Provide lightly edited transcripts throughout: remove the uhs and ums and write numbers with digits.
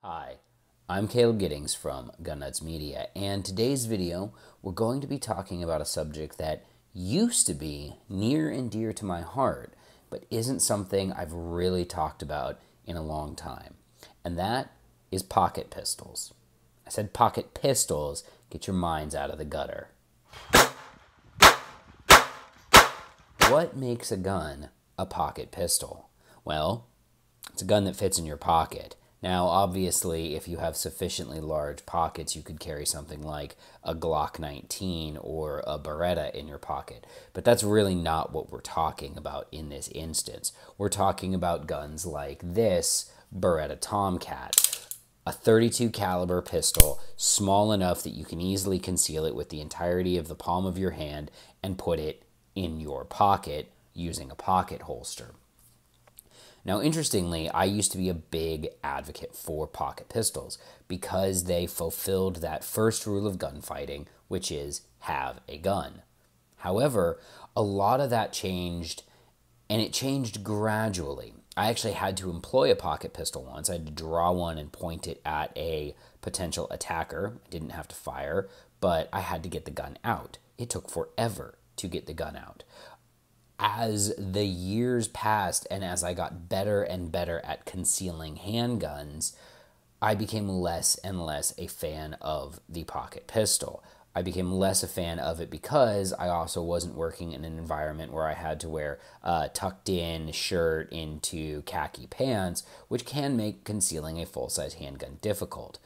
Hi, I'm Caleb Giddings from Gun Nuts Media, and today's video we're going to be talking about a subject that used to be near and dear to my heart, but isn't something I've really talked about in a long time, and that is pocket pistols. I said pocket pistols, get your minds out of the gutter. What makes a gun a pocket pistol? Well, it's a gun that fits in your pocket. Now, obviously, if you have sufficiently large pockets, you could carry something like a Glock 19 or a Beretta in your pocket. But that's really not what we're talking about in this instance. We're talking about guns like this Beretta Tomcat, a .32 caliber pistol, small enough that you can easily conceal it with the entirety of the palm of your hand and put it in your pocket using a pocket holster. Now, interestingly, I used to be a big advocate for pocket pistols because they fulfilled that first rule of gunfighting, which is have a gun. However, a lot of that changed, and it changed gradually. I actually had to employ a pocket pistol once. I had to draw one and point it at a potential attacker. I didn't have to fire, but I had to get the gun out. It took forever to get the gun out. As the years passed and as I got better and better at concealing handguns, I became less and less a fan of the pocket pistol. I became less a fan of it because I also wasn't working in an environment where I had to wear a tucked-in shirt into khaki pants, which can make concealing a full-size handgun difficult.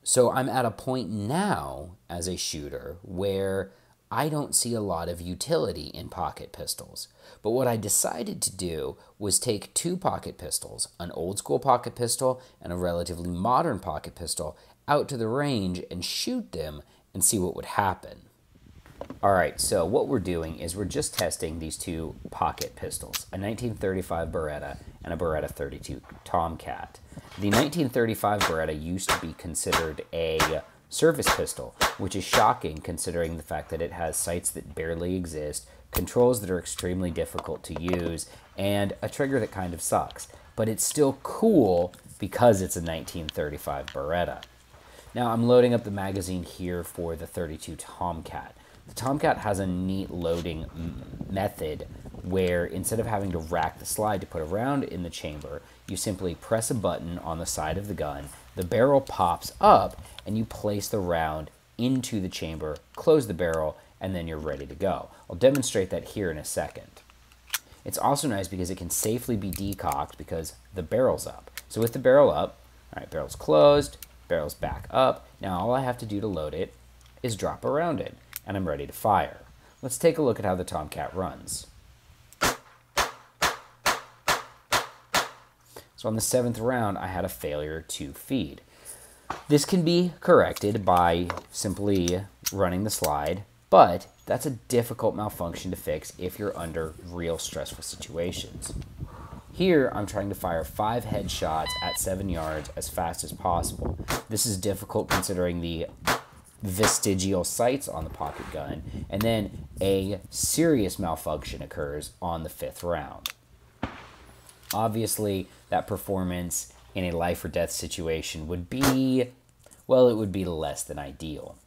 So I'm at a point now as a shooter where I don't see a lot of utility in pocket pistols. But what I decided to do was take two pocket pistols, an old school pocket pistol and a relatively modern pocket pistol, out to the range and shoot them and see what would happen. Alright, so what we're doing is we're just testing these two pocket pistols, a 1935 Beretta and a Beretta 32 Tomcat. The 1935 Beretta used to be considered a service pistol, which is shocking considering the fact that it has sights that barely exist, controls that are extremely difficult to use, and a trigger that kind of sucks. But it's still cool because it's a 1935 Beretta. Now I'm loading up the magazine here for the 32 Tomcat. The Tomcat has a neat loading method where instead of having to rack the slide to put a round in the chamber, you simply press a button on the side of the gun, the barrel pops up, and you place the round into the chamber, close the barrel, and then you're ready to go. I'll demonstrate that here in a second. It's also nice because it can safely be decocked because the barrel's up. So with the barrel up, all right, barrel's closed, barrel's back up. Now all I have to do to load it is drop a round in, and I'm ready to fire. Let's take a look at how the Tomcat runs. So on the 7th round, I had a failure to feed. This can be corrected by simply running the slide, but that's a difficult malfunction to fix if you're under real stressful situations. Here, I'm trying to fire 5 headshots at 7 yards as fast as possible. This is difficult considering the vestigial sights on the pocket gun, and then a serious malfunction occurs on the 5th round. Obviously, that performance in a life or death situation would be, well, it would be less than ideal.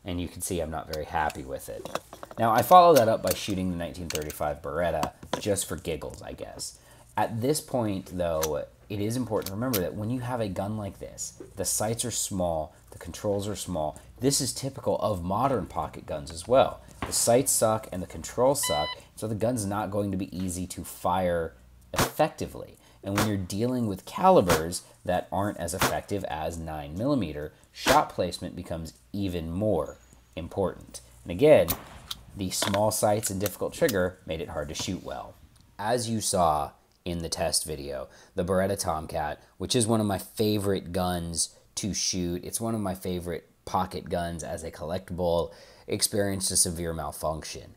And you can see I'm not very happy with it. Now, I follow that up by shooting the 1935 Beretta just for giggles, I guess. At this point, though, it is important to remember that when you have a gun like this, the sights are small, the controls are small. This is typical of modern pocket guns as well. The sights suck and the controls suck, so the gun's not going to be easy to fire effectively. And when you're dealing with calibers that aren't as effective as 9mm, shot placement becomes even more important. And again, the small sights and difficult trigger made it hard to shoot well. As you saw in the test video, the Beretta Tomcat, which is one of my favorite guns to shoot, it's one of my favorite pocket guns as a collectible, experienced a severe malfunction.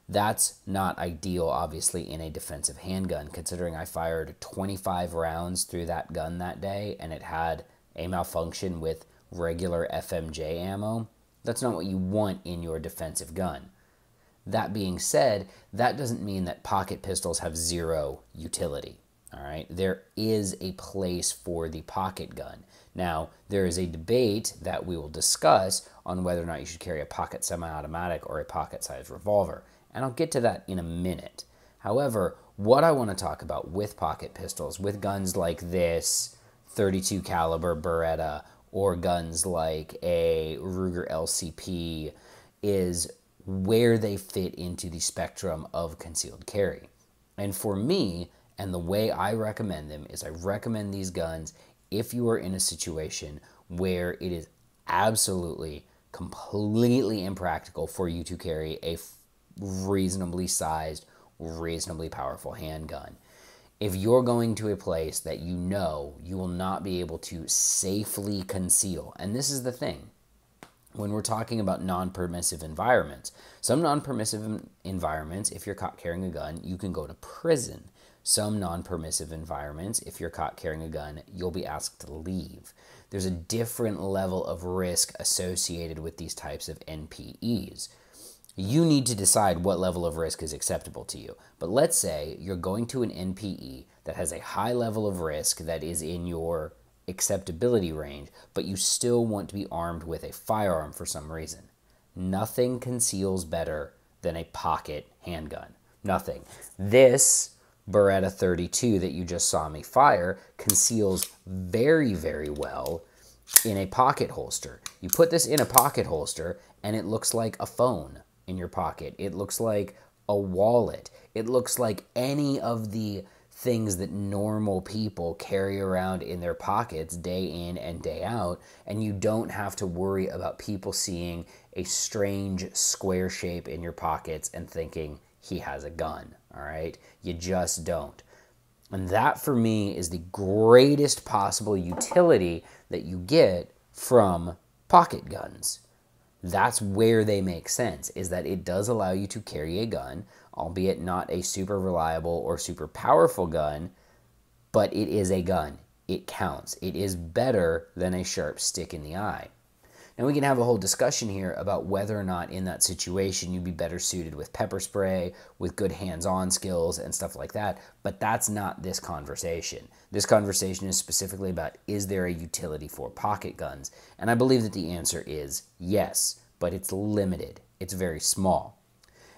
That's not ideal, obviously, in a defensive handgun, considering I fired 25 rounds through that gun that day, and it had a malfunction with regular FMJ ammo. That's not what you want in your defensive gun. That being said, that doesn't mean that pocket pistols have zero utility. All right, there is a place for the pocket gun. Now, there is a debate that we will discuss on whether or not you should carry a pocket semi-automatic or a pocket-sized revolver, and I'll get to that in a minute. However, what I want to talk about with pocket pistols, with guns like this 32 caliber Beretta or guns like a Ruger LCP, is where they fit into the spectrum of concealed carry. And for me, and the way I recommend them is I recommend these guns if you are in a situation where it is absolutely, completely impractical for you to carry a reasonably sized, reasonably powerful handgun. If you're going to a place that you know you will not be able to safely conceal, and this is the thing, when we're talking about non-permissive environments, some non-permissive environments, if you're caught carrying a gun, you can go to prison. Some non-permissive environments, if you're caught carrying a gun, you'll be asked to leave. There's a different level of risk associated with these types of NPEs. You need to decide what level of risk is acceptable to you. But let's say you're going to an NPE that has a high level of risk that is in your acceptability range, but you still want to be armed with a firearm for some reason. Nothing conceals better than a pocket handgun. Nothing. This Beretta 32 that you just saw me fire conceals very, very well in a pocket holster. You put this in a pocket holster and it looks like a phone in your pocket. It looks like a wallet. It looks like any of the things that normal people carry around in their pockets day in and day out, and you don't have to worry about people seeing a strange square shape in your pockets and thinking he has a gun, all right? You just don't. And that for me is the greatest possible utility that you get from pocket guns. That's where they make sense, is that it does allow you to carry a gun, albeit not a super reliable or super powerful gun, but it is a gun. It counts. It is better than a sharp stick in the eye. Now we can have a whole discussion here about whether or not in that situation you'd be better suited with pepper spray, with good hands-on skills and stuff like that, but that's not this conversation. This conversation is specifically about, is there a utility for pocket guns? And I believe that the answer is yes, but it's limited. It's very small.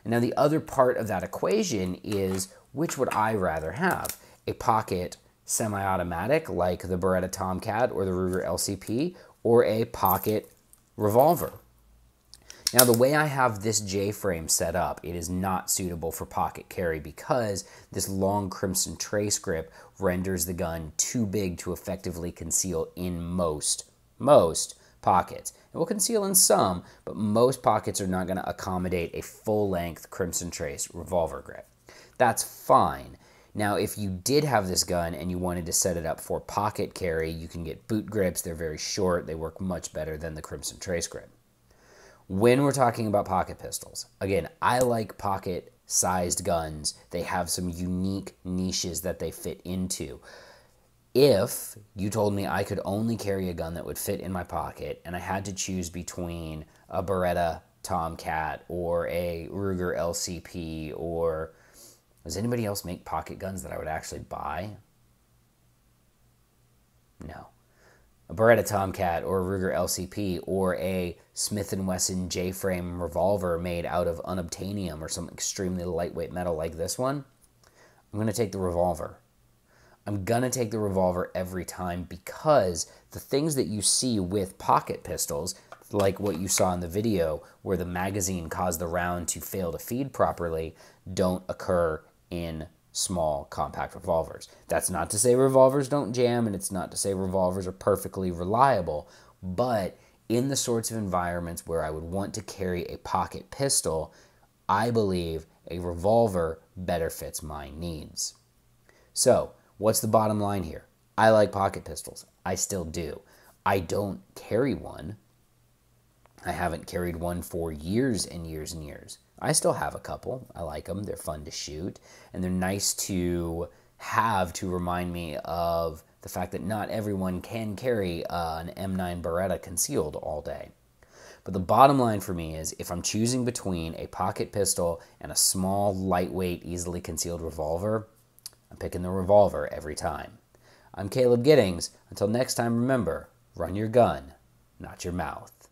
And now the other part of that equation is, which would I rather have? A pocket semi-automatic like the Beretta Tomcat or the Ruger LCP, or a pocket revolver? Now, the way I have this J-frame set up, it is not suitable for pocket carry because this long crimson trace grip renders the gun too big to effectively conceal in most pockets. It will conceal in some, but most pockets are not going to accommodate a full-length crimson trace revolver grip. That's fine. Now, if you did have this gun and you wanted to set it up for pocket carry, you can get boot grips. They're very short. They work much better than the crimson trace grip. When we're talking about pocket pistols, again, I like pocket-sized guns. They have some unique niches that they fit into. If you told me I could only carry a gun that would fit in my pocket and I had to choose between a Beretta Tomcat or a Ruger LCP, or does anybody else make pocket guns that I would actually buy? No. A Beretta Tomcat or a Ruger LCP or a Smith & Wesson J-frame revolver made out of unobtainium or some extremely lightweight metal like this one, I'm going to take the revolver. I'm going to take the revolver every time because the things that you see with pocket pistols, like what you saw in the video where the magazine caused the round to fail to feed properly, don't occur in small compact revolvers. That's not to say revolvers don't jam, and it's not to say revolvers are perfectly reliable, but in the sorts of environments where I would want to carry a pocket pistol, I believe a revolver better fits my needs. So, what's the bottom line here? I like pocket pistols. I still do. I don't carry one. I haven't carried one for years and years and years. I still have a couple. I like them. They're fun to shoot, and they're nice to have to remind me of the fact that not everyone can carry an M9 Beretta concealed all day. But the bottom line for me is, if I'm choosing between a pocket pistol and a small, lightweight, easily concealed revolver, I'm picking the revolver every time. I'm Caleb Giddings. Until next time, remember, run your gun, not your mouth.